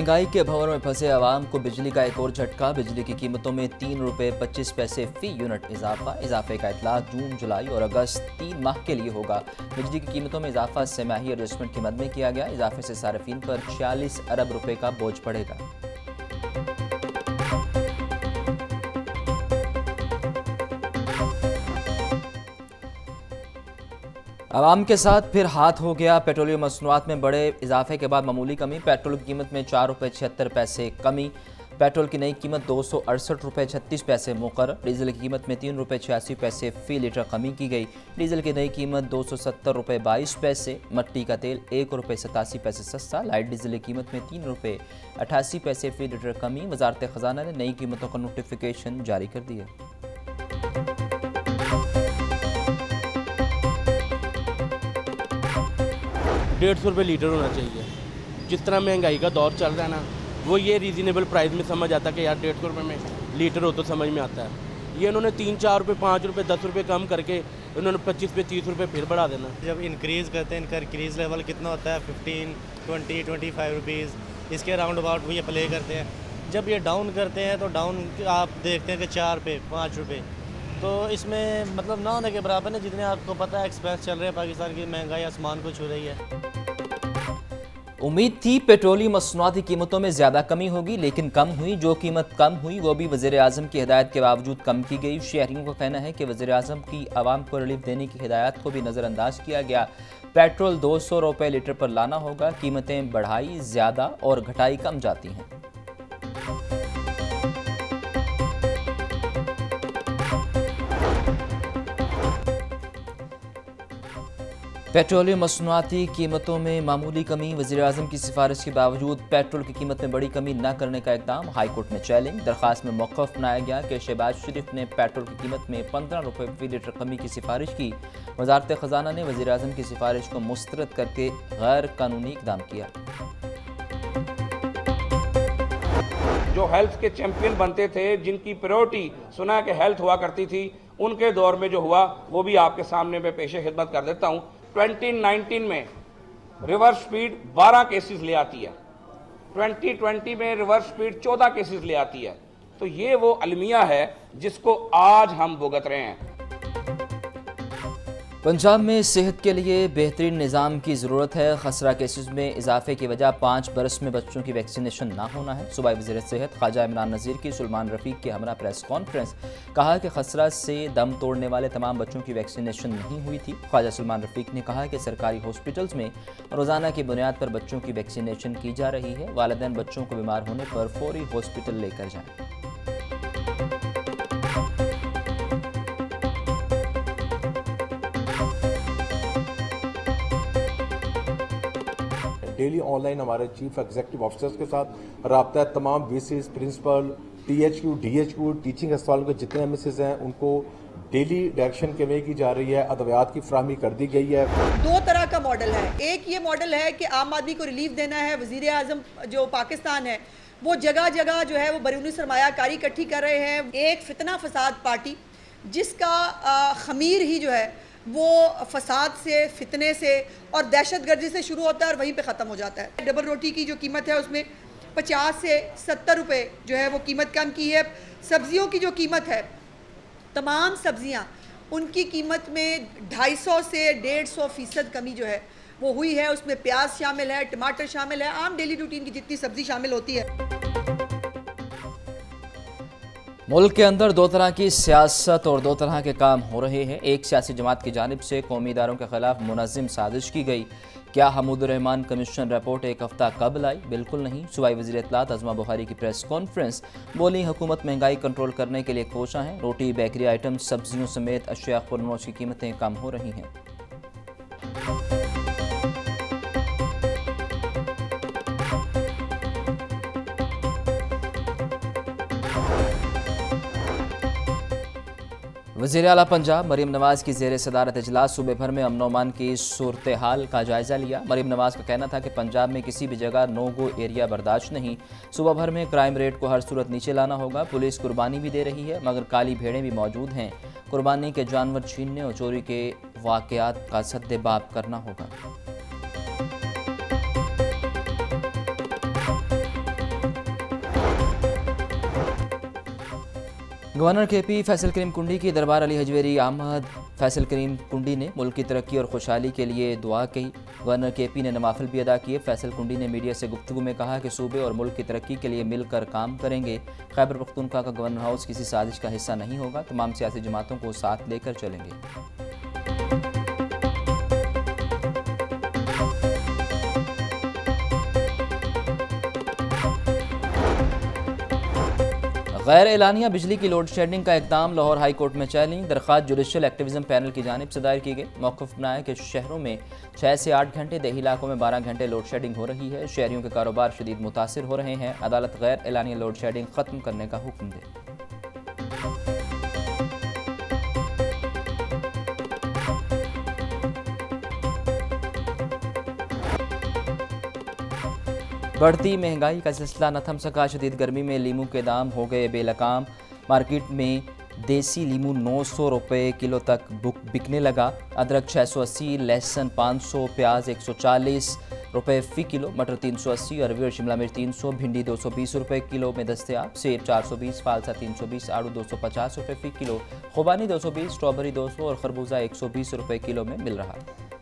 महंगाई के भंवर में फंसे आवाम को बिजली का एक और झटका। बिजली की कीमतों में 3 रुपये 25 पैसे फी यूनिट इजाफे का इतलाक जून, जुलाई और अगस्त 3 माह के लिए होगा। बिजली की कीमतों में इजाफा सेमाही एडजस्टमेंट की मद में किया गया। इजाफे से सार्फिन पर 46 अरब रुपए का बोझ पड़ेगा। आवाम के साथ फिर हाथ हो गया। पेट्रोलियम मसनूआत में बड़े इजाफे के बाद मामूली कमी। पेट्रोल की कीमत में 4 रुपये 76 पैसे कमी। पेट्रोल की नई कीमत 268 रुपये 36 पैसे मुकर्रर। डीजल की कीमत में 3 रुपये 86 पैसे फी लीटर कमी की गई। डीजल की नई कीमत 270 रुपये 22 पैसे। मट्टी का तेल 1 रुपये 87 पैसे सस्ता। लाइट डीजल की कीमत में 3 रुपये 88 पैसे फी लीटर कमी। वजारत खजाना ने नई कीमतों का नोटिफिकेशन जारी कर दिया। 150 रुपये लीटर होना चाहिए। जिस तरह महंगाई का दौर चल रहा है ना, वो ये रीज़नेबल प्राइस में समझ आता है कि यार 150 रुपये में लीटर हो तो समझ में आता है। ये इन्होंने 3-4 रुपये 5 रुपये 10 रुपये कम करके इन्होंने 25 पे 30 रुपये फिर बढ़ा देना। जब इंक्रीज़ करते हैं, इनका इंक्रीज़ लेवल कितना होता है 15, 20, 25 रुपीज़, इसके राउंड अबाउट वो ये प्ले करते हैं। जब ये डाउन करते हैं तो डाउन आप देखते हैं कि 4 पे 5 रुपये, तो इसमें मतलब ना होने के बराबर है। जितने आपको पता है एक्सपेंस चल रहे हैं, पाकिस्तान की महंगाई आसमान को छू रही है। उम्मीद थी पेट्रोलियम मसनूआती कीमतों में ज़्यादा कमी होगी, लेकिन कम हुई। जो कीमत कम हुई वो भी वज़ीर आज़म की हिदायत के बावजूद कम की गई। शहरियों का कहना है कि वज़ीर आज़म की आवाम को रिलीफ देने की हिदायत को भी नज़रअंदाज किया गया। पेट्रोल 200 रुपये लीटर पर लाना होगा। कीमतें बढ़ाई ज़्यादा और घटाई कम जाती हैं। पेट्रोलियम मसनूआती कीमतों में मामूली कमी। वज़ीर-ए-आज़म की सिफारिश के बावजूद पेट्रोल की कीमत में बड़ी कमी न करने का इक़दाम। हाईकोर्ट में चैलेंज। दरख्वास्त में मौक़िफ़ बनाया गया कि शहबाज शरीफ ने पेट्रोल की कीमत में 15 रुपये फी लीटर कमी की सिफारिश की। वज़ारत ख़ज़ाना ने वज़ीर-ए-आज़म की सिफारिश को मुस्तरद करके गैर कानूनी इक़दाम किया। जो हेल्थ के चैंपियन बनते थे, जिनकी प्रायोरिटी सुना कि हेल्थ हुआ करती थी, उनके दौर में जो हुआ वो भी आपके सामने मैं पेशे खिदमत कर देता हूँ। 2019 में रिवर्स स्पीड 12 केसेस ले आती है, 2020 में रिवर्स स्पीड 14 केसेस ले आती है। तो ये वो अलमिया है जिसको आज हम भुगत रहे हैं। पंजाब में सेहत के लिए बेहतरीन निज़ाम की ज़रूरत है। खसरा केसेस में इजाफे की वजह 5 बरस में बच्चों की वैक्सीनेशन ना होना है। सूबाई वज़ीर सेहत ख्वाजा इमरान नज़ीर की सुलेमान रफ़ीक के हमरा प्रेस कॉन्फ्रेंस। कहा कि खसरा से दम तोड़ने वाले तमाम बच्चों की वैक्सीनेशन नहीं हुई थी। ख्वाजा सुलेमान रफ़ीक ने कहा कि सरकारी हॉस्पिटल्स में रोज़ाना की बुनियाद पर बच्चों की वैक्सीनेशन की जा रही है। वालिदैन बच्चों को बीमार होने पर फौरी हॉस्पिटल लेकर जाएँ। डेली ऑनलाइन हमारे चीफ एग्जीक्यूटिव ऑफिसर्स के साथ रब्ता है। तमाम VCs, principal, THQ, DHQ, teaching अस्पतालों के जितने एमएसएस हैं उनको डेली डायरेक्शन कन्वे की जा रही है। अद्वियात की फराहमी कर दी गई है। 2 तरह का मॉडल है। एक ये मॉडल है कि आम आदमी को रिलीफ देना है। वज़ीर आज़म जो पाकिस्तान है वो जगह जगह जो है वो बैरूनी सरमायाकारी इकट्ठी कर रहे हैं। एक फितना फसाद पार्टी जिसका खमीर ही जो है वो फसाद से, फितने से और दहशतगर्दी से शुरू होता है और वहीं पे ख़त्म हो जाता है। डबल रोटी की जो कीमत है उसमें 50 से 70 रुपये जो है वो कीमत कम की है। सब्जियों की जो कीमत है, तमाम सब्जियां उनकी कीमत में 250 से 150% कमी जो है वो हुई है। उसमें प्याज शामिल है, टमाटर शामिल है, आम डेली रूटीन की जितनी सब्जी शामिल होती है। मुल्क के अंदर 2 तरह की सियासत और 2 तरह के काम हो रहे हैं। एक सियासी जमात की जानिब से कौमी इदारों के खिलाफ मुनज़्ज़म साजिश की गई। क्या हमूदुर रहमान कमीशन रिपोर्ट एक हफ्ता कबल आई? बिल्कुल नहीं। सूबाई वज़ीर इत्तलात अज़मा बुखारी की प्रेस कॉन्फ्रेंस। बोली हुकूमत महंगाई कंट्रोल करने के लिए कोशा है। रोटी, बेकरी आइटम, सब्जियों समेत अशिया खुर्नोश की कीमतें कम हो रही हैं। वज़ीर आला पंजाब मरीम नवाज़ की ज़ेर सदारत इजलास सूबे भर में अमन अमान की सूरत हाल का जायज़ा लिया। मरीम नवाज़ का कहना था कि पंजाब में किसी भी जगह नो गो एरिया बर्दाश्त नहीं। सूबा भर में क्राइम रेट को हर सूरत नीचे लाना होगा। पुलिस कुर्बानी भी दे रही है मगर काली भेड़ें भी मौजूद हैं। कुर्बानी के जानवर छीनने और चोरी के वाक़यात का सद्देबाब करना होगा। गवर्नर केपी फैसल करीम कुंडी की दरबार अली हजवेरी आमद। फैसल करीम कुंडी ने मुल्क की तरक्की और खुशहाली के लिए दुआ कही। गवर्नर केपी ने नवाफिल भी अदा किए। फैसल कुंडी ने मीडिया से गुफ्तगू में कहा कि सूबे और मुल्क की तरक्की के लिए मिलकर काम करेंगे। खैबर पख्तूनख्वा का गवर्नर हाउस किसी साजिश का हिस्सा नहीं होगा। तमाम सियासी जमातों को साथ लेकर चलेंगे। गैर एलानिया बिजली की लोड शेडिंग का इक़दाम लाहौर हाई कोर्ट में चैलेंज। दरख्वास्त जुडिशल एक्टिविज़म पैनल की जानिब से दायर की गई। मौक़िफ़ बनाया कि शहरों में 6 से 8 घंटे, देही इलाकों में 12 घंटे लोड शेडिंग हो रही है। शहरियों के कारोबार शदीद मुतासिर हो रहे हैं। अदालत गैर एलानिया लोड शेडिंग ख़त्म करने का हुक्म दे। बढ़ती महंगाई का सिलसिला न थम सका। शदीद गर्मी में लीमू के दाम हो गए बेलगाम। मार्केट में देसी लीमू 900 रुपये किलो तक बिकने लगा। अदरक 680, लहसुन 500, प्याज 140 रुपये फ़ी किलो, मटर 380, अरवी और शिमला मिर्च 300, भिंडी 220 रुपये किलो में दस्तयाब। सेब 420, फालसा 320, आड़ू 250 रुपये फ़ी किलो, खुबानी 220, स्ट्रॉबेरी 200 और खरबूजा 120 रुपये किलो में मिल रहा है।